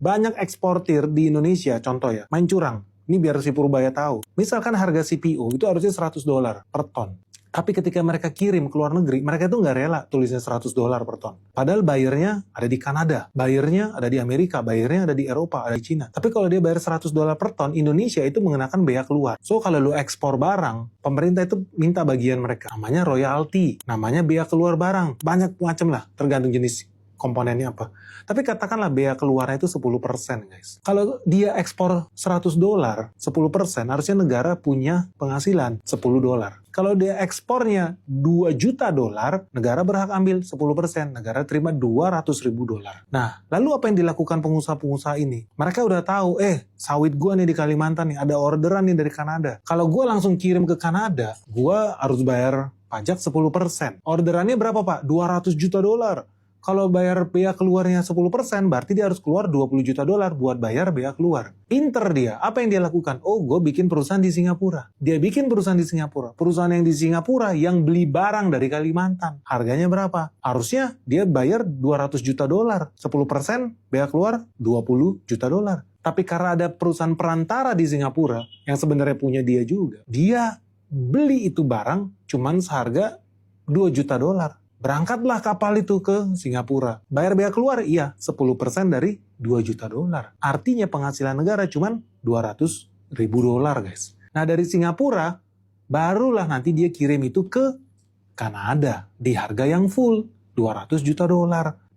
Banyak eksportir di Indonesia, contoh ya, main curang. Ini biar si Purbaya tahu. Misalkan harga CPO itu harusnya $100 per ton. Tapi ketika mereka kirim ke luar negeri, mereka itu nggak rela tulisnya $100 per ton. Padahal bayarnya ada di Kanada, bayarnya ada di Amerika, bayarnya ada di Eropa, ada di Cina. Tapi kalau dia bayar $100 per ton, Indonesia itu mengenakan bea keluar. So kalau lu ekspor barang, pemerintah itu minta bagian mereka. Namanya royalti, namanya bea keluar barang. Banyak macam lah, tergantung jenis komponennya apa. Tapi katakanlah bea keluarnya itu 10%, guys. Kalau dia ekspor $100, 10%, harusnya negara punya penghasilan $10. Kalau dia ekspornya $2 juta, negara berhak ambil 10%. Negara terima $200.000. Nah, lalu apa yang dilakukan pengusaha-pengusaha ini? Mereka udah tahu, sawit gua nih di Kalimantan nih, ada orderan nih dari Kanada. Kalau gua langsung kirim ke Kanada, gua harus bayar pajak 10%. Orderannya berapa, Pak? $200 juta. Kalau bayar bea keluarnya 10%, berarti dia harus keluar $20 juta buat bayar bea keluar. Pinter dia. Apa yang dia lakukan? Oh, gue bikin perusahaan di Singapura. Dia bikin perusahaan di Singapura. Perusahaan yang di Singapura yang beli barang dari Kalimantan. Harganya berapa? Harusnya dia bayar $200 juta. 10% bea keluar $20 juta. Tapi karena ada perusahaan perantara di Singapura yang sebenarnya punya dia juga, dia beli itu barang cuman seharga $2 juta. Berangkatlah kapal itu ke Singapura. Bayar bea keluar? Iya, 10% dari $2 juta. Artinya penghasilan negara cuma $200.000, guys. Nah, dari Singapura, barulah nanti dia kirim itu ke Kanada di harga yang full, $200 juta.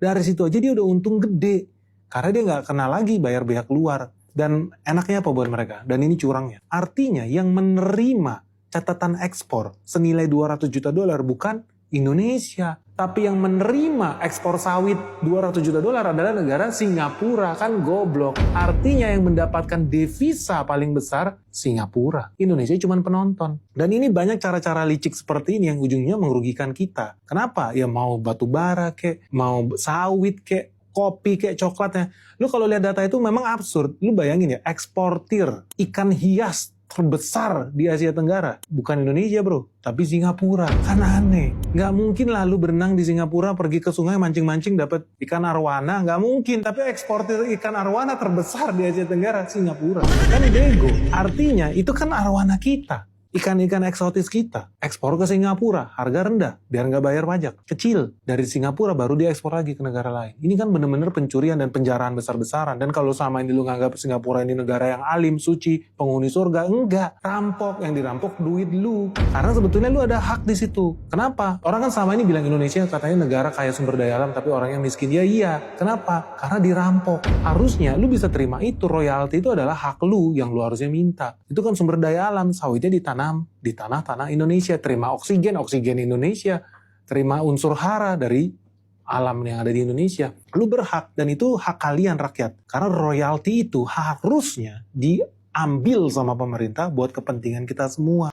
Dari situ aja dia udah untung gede. Karena dia nggak kena lagi bayar bea keluar. Dan enaknya apa buat mereka? Dan ini curangnya. Artinya yang menerima catatan ekspor senilai $200 juta bukan Indonesia, tapi yang menerima ekspor sawit $200 juta adalah negara Singapura. Kan goblok. Artinya yang mendapatkan devisa paling besar Singapura. Indonesia cuma penonton. Dan ini banyak cara-cara licik seperti ini yang ujungnya merugikan kita. Kenapa? Ya mau batu bara kek, mau sawit kek, kopi kayak coklatnya. Lu kalau lihat data itu memang absurd. Lu bayangin ya, eksportir ikan hias terbesar di Asia Tenggara bukan Indonesia, bro, tapi Singapura. Kan aneh. Nggak mungkin lah lu berenang di Singapura, pergi ke sungai mancing-mancing dapat ikan arwana. Nggak mungkin. Tapi eksportir ikan arwana terbesar di Asia Tenggara Singapura. Kan bego. Artinya itu kan arwana kita. Ikan-ikan eksotis kita ekspor ke Singapura, harga rendah, biar nggak bayar pajak. Kecil, dari Singapura baru dia ekspor lagi ke negara lain. Ini kan bener-bener pencurian dan penjarahan besar-besaran. Dan kalau sama ini lu nganggap Singapura ini negara yang alim, suci, penghuni surga, enggak. Rampok, yang dirampok duit lu. Karena sebetulnya lu ada hak di situ. Kenapa? Orang kan sama ini bilang Indonesia katanya negara kaya sumber daya alam, tapi orang yang miskin. Ya iya. Kenapa? Karena dirampok. Harusnya lu bisa terima itu, royalti itu adalah hak lu yang lu harusnya minta. Itu kan sumber daya alam, sawitnya di tanah-tanah Indonesia, terima oksigen Indonesia, terima unsur hara dari alam yang ada di Indonesia. Lu berhak, dan itu hak kalian rakyat. Karena royalti itu harusnya diambil sama pemerintah buat kepentingan kita semua.